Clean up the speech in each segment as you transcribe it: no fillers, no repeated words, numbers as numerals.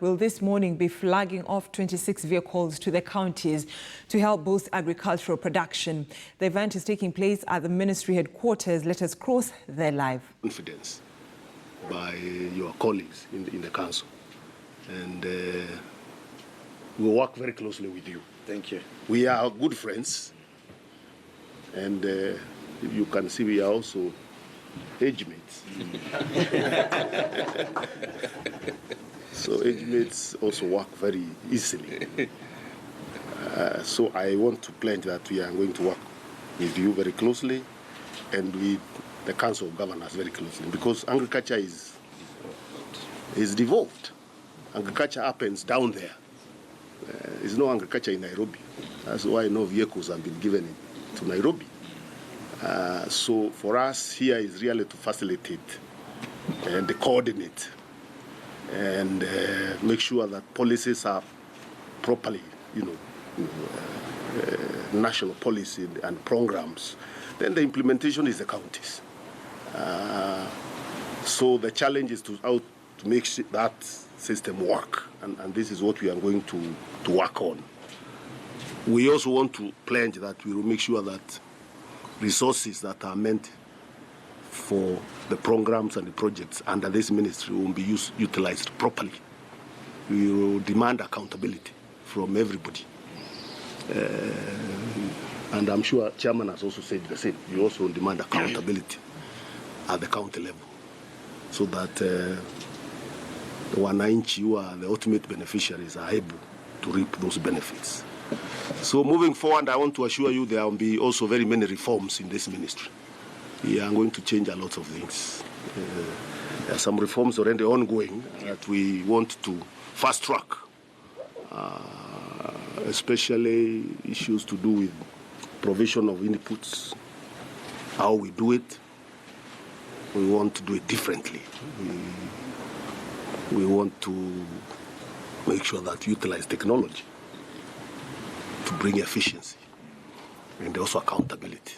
will this morning be flagging off 26 vehicles to the counties to help boost agricultural production. The event is taking place at the ministry headquarters. Let us cross there live. Confidence by your colleagues in the council, and we'll work very closely with you. Thank you. We are good friends, and you can see we are also age mates. So age mates also work very easily. So I want to pledge that we are going to work with you very closely and with the Council of Governors very closely, because agriculture is devolved. Agriculture happens down there. There's no agriculture in Nairobi. That's why no vehicles have been given to Nairobi. So for us here is really to facilitate and coordinate and make sure that policies are properly, national policy and programs. Then the implementation is the counties. So the challenge is how to make that system work, and this is what we are going to work on. We also want to pledge that we will make sure that resources that are meant for the programs and the projects under this ministry will be utilized properly. We will demand accountability from everybody. And I'm sure Chairman has also said the same. We also demand accountability at the county level, so that the wananchi, who are the ultimate beneficiaries, are able to reap those benefits. So moving forward, I want to assure you there will be also very many reforms in this ministry. We are going to change a lot of things. There are some reforms already ongoing that we want to fast track, especially issues to do with provision of inputs, how we do it. We want to do it differently. We want to make sure that we utilize technology to bring efficiency and also accountability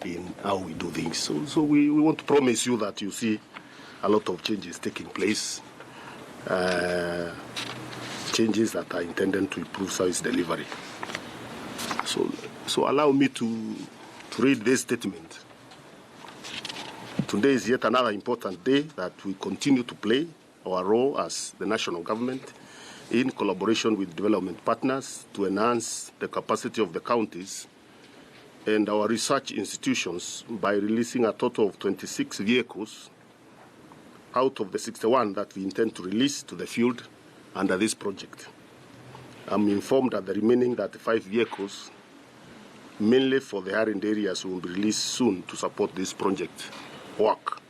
in how we do things. So we want to promise you that you see a lot of changes taking place, changes that are intended to improve service delivery. So allow me to read this statement. Today is yet another important day that we continue to play our role as the national government in collaboration with development partners to enhance the capacity of the counties and our research institutions by releasing a total of 26 vehicles out of the 61 that we intend to release to the field under this project. I'm informed that the remaining 35 vehicles, mainly for the arid areas, will be released soon to support this project work.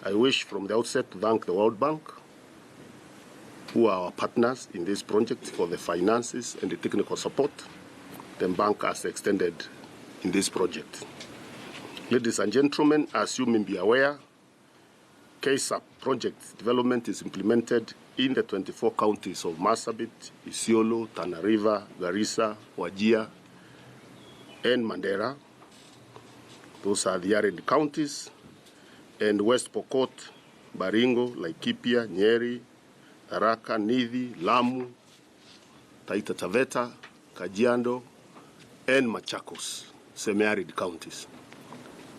I wish from the outset to thank the World Bank, who are our partners in this project, for the finances and the technical support the bank has extended in this project. Ladies and gentlemen, as you may be aware, KSAP project development is implemented in the 24 counties of Marsabit, Isiolo, Tana River, Garissa, Wajir, and Mandera. Those are the arid counties. And West Pokot, Baringo, Laikipia, Nyeri, Tharaka, Nithi, Lamu, Taita Taveta, Kajiado, and Machakos, semi-arid counties.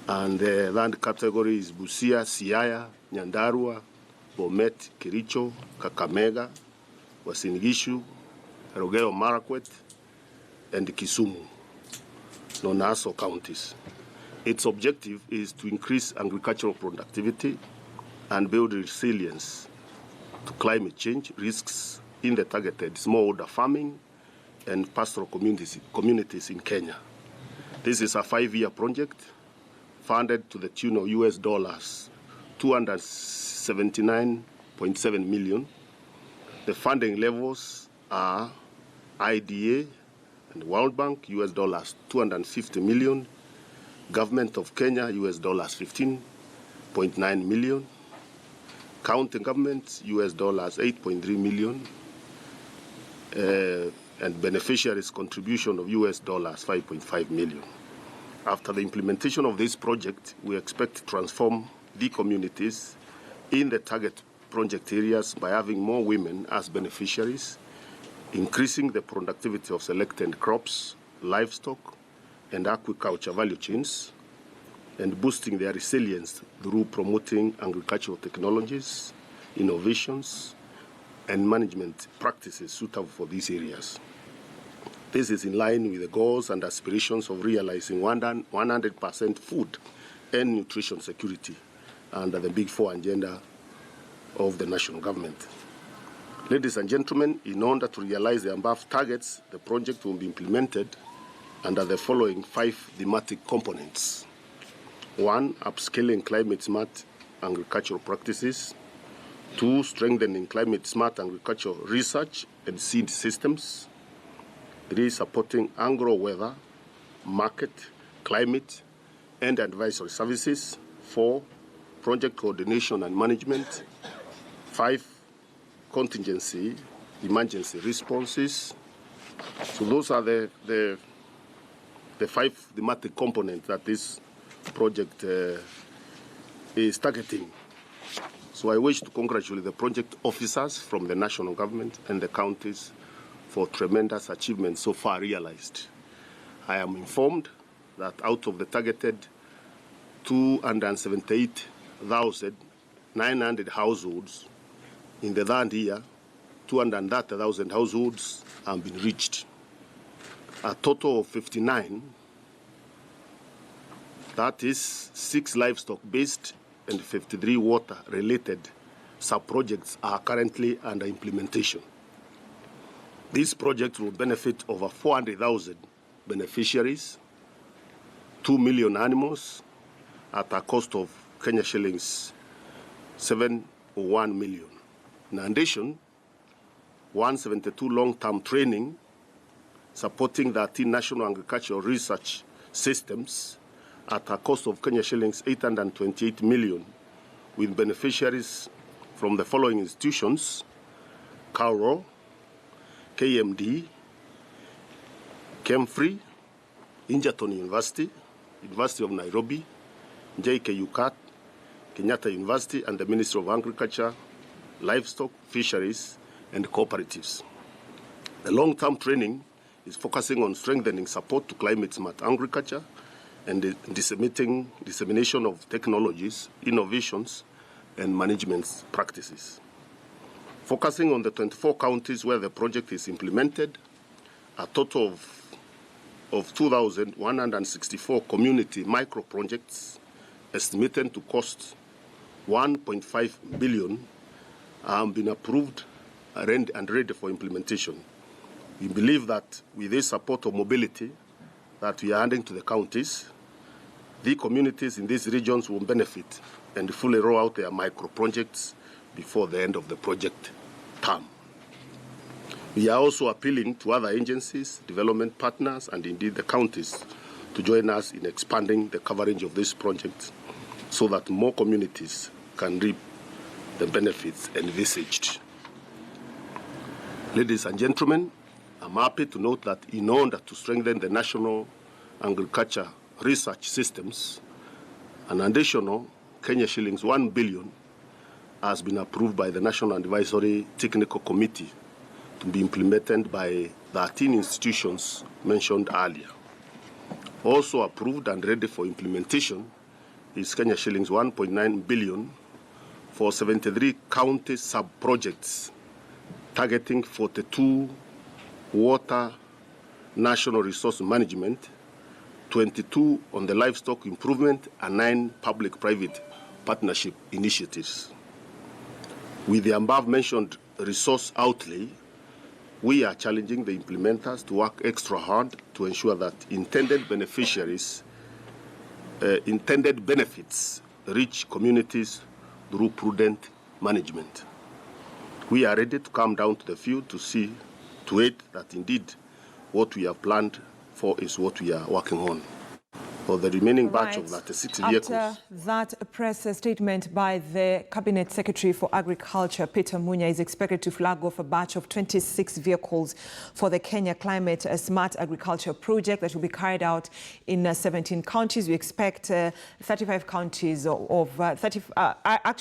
And the land category is Busia, Siaya, Nyandarua, Bomet, Kericho, Kakamega, Uasin Gishu, Elgeyo Marakwet, and Kisumu, known as counties. Its objective is to increase agricultural productivity and build resilience to climate change risks in the targeted smallholder farming and pastoral communities in Kenya. This is a 5-year project funded to the tune of US dollars 279.7 million. The funding levels are IDA and World Bank, US dollars 250 million, Government of Kenya, US dollars 15.9 million, county governments, US dollars 8.3 million, and beneficiaries' contribution of US dollars 5.5 million. After the implementation of this project, we expect to transform the communities in the target project areas by having more women as beneficiaries, increasing the productivity of selected crops, livestock, and aquaculture value chains, and boosting their resilience through promoting agricultural technologies, innovations, and management practices suitable for these areas. This is in line with the goals and aspirations of realizing 100% food and nutrition security under the Big Four agenda of the national government. Ladies and gentlemen, in order to realize the above targets, the project will be implemented under the following 5 thematic components. 1, upscaling climate-smart agricultural practices. 2, strengthening climate-smart agricultural research and seed systems. 3, supporting agro-weather, market, climate, and advisory services. 4, project coordination and management. 5, contingency, emergency responses. So those are the 5 thematic components that this project is targeting. So I wish to congratulate the project officers from the national government and the counties for tremendous achievements so far realized. I am informed that out of the targeted 278,900 households in the third year, 230,000 households have been reached. A total of 59, that is 6 livestock-based and 53 water-related sub-projects are currently under implementation. This project will benefit over 400,000 beneficiaries, 2 million animals at a cost of Kenya shillings 701 million. In addition, 172 long-term training supporting 13 national agricultural research systems at a cost of Kenya shillings 828 million, with beneficiaries from the following institutions: CARO, KMD, KEMFRI, Egerton University, University of Nairobi, JKUCAT, Kenyatta University, and the Ministry of Agriculture, Livestock, Fisheries, and Cooperatives. The long-term training is focusing on strengthening support to climate-smart agriculture and the dissemination of technologies, innovations, and management practices. Focusing on the 24 counties where the project is implemented, a total of 2,164 community micro-projects estimated to cost 1.5 billion have been approved and ready for implementation. We believe that with this support of mobility that we are handing to the counties, the communities in these regions will benefit and fully roll out their micro-projects before the end of the project term. We are also appealing to other agencies, development partners, and indeed the counties to join us in expanding the coverage of this project so that more communities can reap the benefits envisaged. Ladies and gentlemen, I'm happy to note that in order to strengthen the national agriculture research systems, an additional Kenya shillings 1 billion has been approved by the National Advisory Technical Committee to be implemented by 13 institutions mentioned earlier. Also approved and ready for implementation is Kenya shillings 1.9 billion for 73 county sub-projects targeting 42 water, national resource management, 22 on the livestock improvement, and 9 public-private partnership initiatives. With the above-mentioned resource outlay, we are challenging the implementers to work extra hard to ensure that intended benefits reach communities through prudent management. We are ready to come down to the field to aid that indeed what we have planned for is what we are working on. For the remaining batch of 36 vehicles. After that press statement by the Cabinet Secretary for Agriculture, Peter Munya, is expected to flag off a batch of 26 vehicles for the Kenya Climate Smart Agriculture Project that will be carried out in 17 counties. We expect 35 counties actually